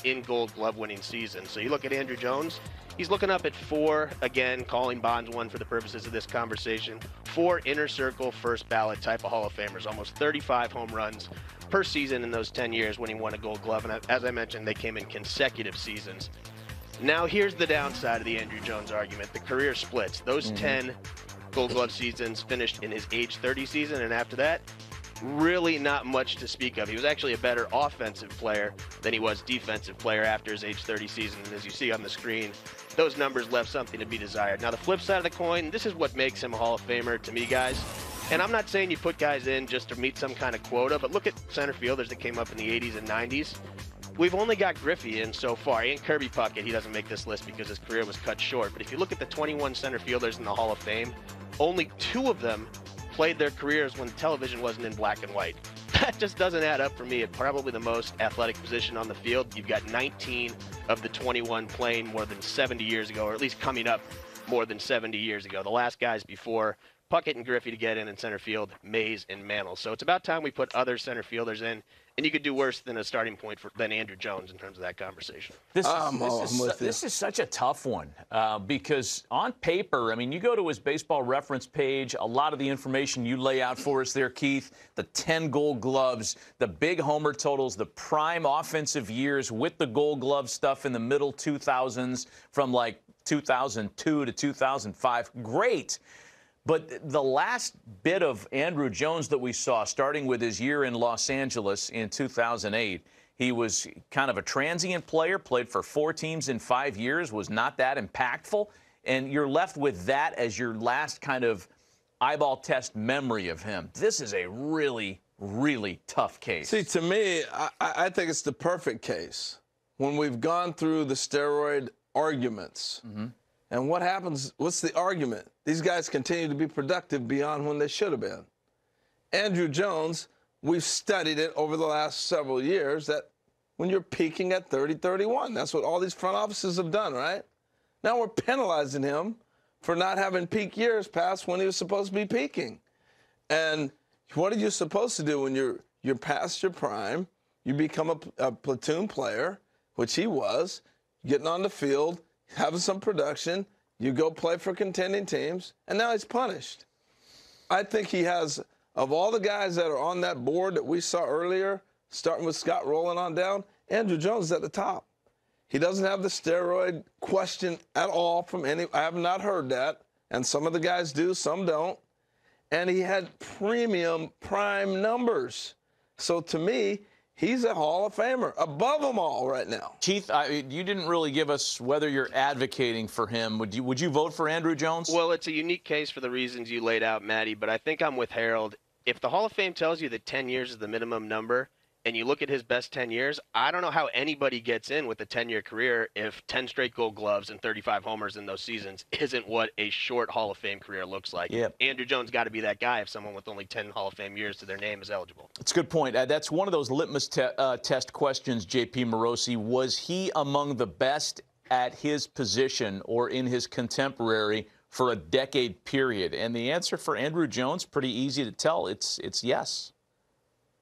in Gold Glove winning seasons. So you look at Andruw Jones, he's looking up at 4, again, calling Bonds one for the purposes of this conversation, 4 inner circle first ballot type of Hall of Famers, almost 35 home runs per season in those 10 years when he won a Gold Glove. And as I mentioned, they came in consecutive seasons. Now here's the downside of the Andruw Jones argument, the career splits. Those 10 Gold Glove seasons finished in his age 30 season, and after that, really not much to speak of. He was actually a better offensive player than he was defensive player after his age 30 season. And as you see on the screen, those numbers left something to be desired. Now, the flip side of the coin, this is what makes him a Hall of Famer to me, guys. And I'm not saying you put guys in just to meet some kind of quota, but look at center fielders that came up in the 80s and 90s. We've only got Griffey in so far, and Kirby Puckett. He doesn't make this list because his career was cut short. But if you look at the 21 center fielders in the Hall of Fame, only 2 of them played their careers when television wasn't in black and white. That just doesn't add up for me at probably the most athletic position on the field. You've got 19 of the 21 playing more than 70 years ago, or at least coming up more than 70 years ago. The last guys before Puckett and Griffey to get in center field, Mays and Mantle. So it's about time we put other center fielders in, and you could do worse than a starting point than Andruw Jones in terms of that conversation. This is such a tough one because on paper, I mean, you go to his baseball reference page, a lot of the information you lay out for us there, Keith, the 10 Gold Gloves, the big homer totals, the prime offensive years with the Gold Glove stuff in the middle 2000s from like 2002 to 2005. Great. But the last bit of Andruw Jones that we saw, starting with his year in Los Angeles in 2008, he was kind of a transient player, played for 4 teams in 5 years, was not that impactful, and you're left with that as your last kind of eyeball test memory of him. This is a really, really tough case. See, to me, I think it's the perfect case. When we've gone through the steroid arguments, and what happens, what's the argument? These guys continue to be productive beyond when they should have been. Andruw Jones, we've studied it over the last several years that when you're peaking at 30, 31, that's what all these front offices have done, right? Now we're penalizing him for not having peak years past when he was supposed to be peaking. And what are you supposed to do when you're past your prime? You become a platoon player, which he was, getting on the field, having some production, you go play for contending teams, and now he's punished. I think he has, of all the guys that are on that board that we saw earlier, starting with Scott Rowland on down, Andruw Jones is at the top. He doesn't have the steroid question at all from any, I have not heard that, and some of the guys do, some don't. And he had premium prime numbers. So to me, he's a Hall of Famer, above them all right now. Keith, you didn't really give us whether you're advocating for him. Would you vote for Andruw Jones? Well, it's a unique case for the reasons you laid out, Matty, but I think I'm with Harold. If the Hall of Fame tells you that 10 years is the minimum number, and you look at his best 10 years, I don't know how anybody gets in with a 10-year career if 10 straight Gold Gloves and 35 homers in those seasons isn't what a short Hall of Fame career looks like. Yep. Andruw Jones got to be that guy if someone with only 10 Hall of Fame years to their name is eligible. It's a good point. That's one of those litmus test questions, J.P. Morosi. Was he among the best at his position or in his contemporary for a decade period? And the answer for Andruw Jones, pretty easy to tell. It's yes.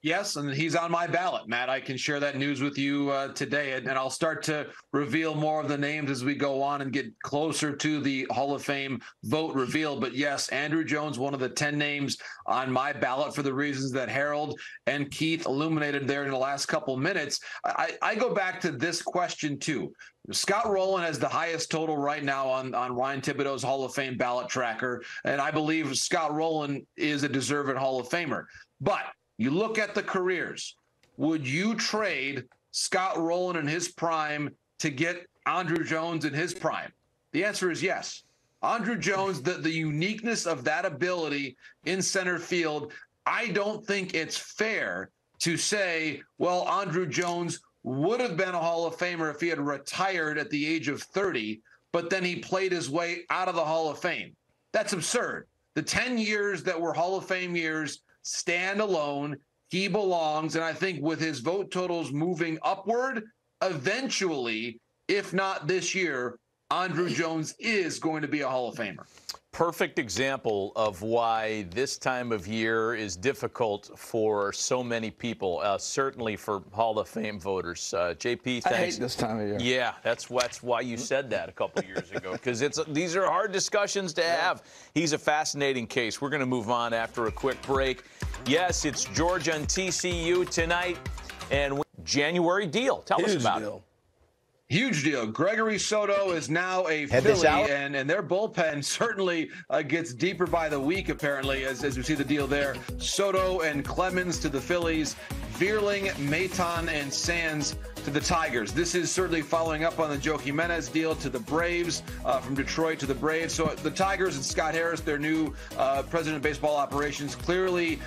Yes, and he's on my ballot, Matt. I can share that news with you today, and I'll start to reveal more of the names as we go on and get closer to the Hall of Fame vote reveal. But yes, Andruw Jones, one of the 10 names on my ballot for the reasons that Harold and Keith illuminated there in the last couple minutes. I go back to this question, too. Scott Rowland has the highest total right now on Ryan Thibodeau's Hall of Fame ballot tracker, and I believe Scott Rowland is a deserving Hall of Famer. But you look at the careers. Would you trade Scott Rowland in his prime to get Andruw Jones in his prime? The answer is yes. Andruw Jones, the uniqueness of that ability in center field, I don't think it's fair to say, well, Andruw Jones would have been a Hall of Famer if he had retired at the age of 30, but then he played his way out of the Hall of Fame. That's absurd. The 10 years that were Hall of Fame years stand alone. He belongs, and I think with his vote totals moving upward, eventually, if not this year, Andruw Jones is going to be a Hall of Famer. Perfect example of why this time of year is difficult for so many people, certainly for Hall of Fame voters. JP, thanks. I hate this time of year. Yeah, that's why you said that a couple years ago, because these are hard discussions to have. He's a fascinating case. We're going to move on after a quick break. Yes, it's Georgia and TCU tonight, and January deal. Tell us about it. Huge deal. Gregory Soto is now a Philly, and their bullpen certainly gets deeper by the week, apparently, as we see the deal there. Soto and Clemens to the Phillies, Vierling, Maton, and Sands to the Tigers. This is certainly following up on the Joe Jimenez deal to the Braves, from Detroit to the Braves. So the Tigers and Scott Harris, their new president of baseball operations, clearly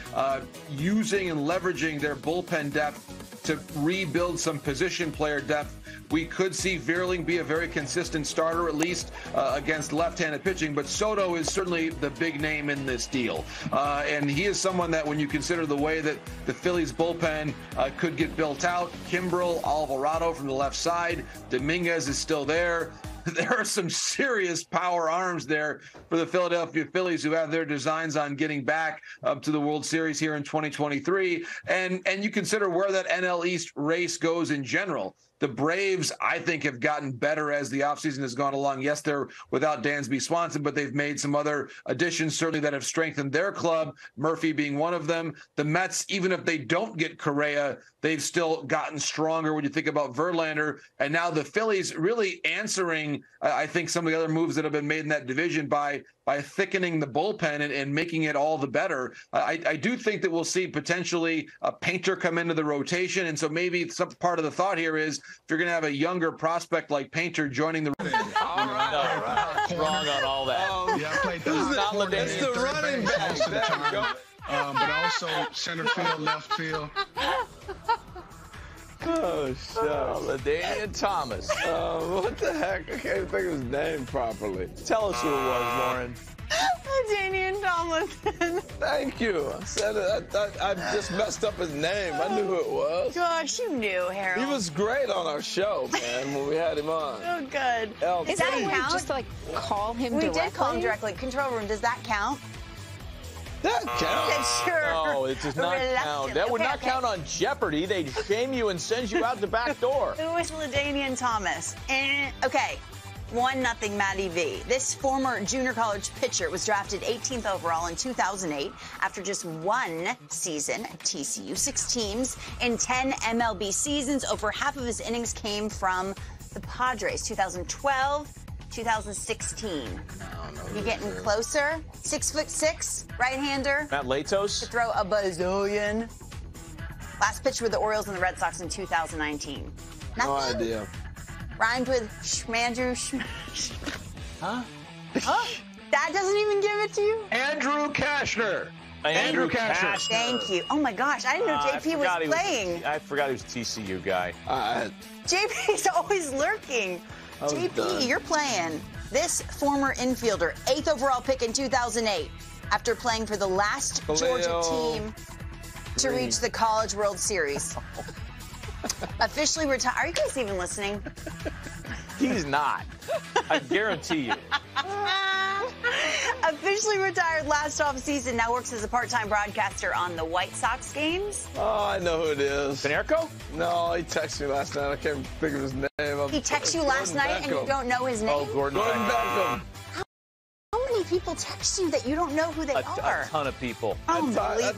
using and leveraging their bullpen depth to rebuild some position player depth. We could see Vierling be a very consistent starter, at least against left-handed pitching, but Soto is certainly the big name in this deal. And he is someone that, when you consider the way that the Phillies bullpen could get built out, Kimbrel, Alvarado from the left side, Dominguez is still there. There are some serious power arms there for the Philadelphia Phillies, who have their designs on getting back to the World Series here in 2023. And you consider where that NL East race goes in general. The Braves, I think, have gotten better as the offseason has gone along. Yes, they're without Dansby Swanson, but they've made some other additions, certainly, that have strengthened their club, Murphy being one of them. The Mets, even if they don't get Correa, they've still gotten stronger when you think about Verlander. And now the Phillies really answering, I think, some of the other moves that have been made in that division by thickening the bullpen and making it all the better. I do think that we'll see potentially a Painter come into the rotation. And so maybe some part of the thought here is, if you're going to have a younger prospect like Painter joining the... All right. Wrong on all that. Yeah, I played the It's the running back. most of the time, but also center field, left field. Oh, shit. LaDainian Thomas. What the heck? I can't think of his name properly. Tell us who it was, Lauren. LaDainian Tomlinson. Thank you. I said it. I just messed up his name. I knew who it was. Gosh, you knew, Harold. He was great on our show, man, when we had him on. Oh, good. Does that count? Just like call him directly? We did call him directly. Control room, does that count? That counts. Sure. No, it does not count. That would not count on Jeopardy. They'd shame you and send you out the back door. Who was LaDainian Thomas? Okay. 1-0 Matty V. This former junior college pitcher was drafted 18th overall in 2008 after just one season at TCU. 6 teams in 10 MLB seasons. Over half of his innings came from the Padres. 2012, 2016. You getting closer? 6'6", right-hander. Matt Latos. To throw a bazillion. Last pitch with the Orioles and the Red Sox in 2019. Nothing? No idea. Rhymed with Andruw. Huh? That doesn't even give it to you? Andruw Kashner. Andruw Kashner. Thank you. Oh, my gosh. I didn't know JP was playing. I forgot he was a TCU guy. JP's always lurking. JP, you're playing. This former infielder, 8th overall pick in 2008, after playing for the last Georgia team to reach the College World Series. Officially retired. Are you guys even listening? He's not. I guarantee you. Officially retired last offseason, now works as a part-time broadcaster on the White Sox games. Oh, I know who it is. Panerco? No, he texted me last night. I can't think of his name. He texted you last night and you don't know his name? Oh, Gordon Beckham. How many people text you that you don't know who they are? A ton of people. Unbelievable.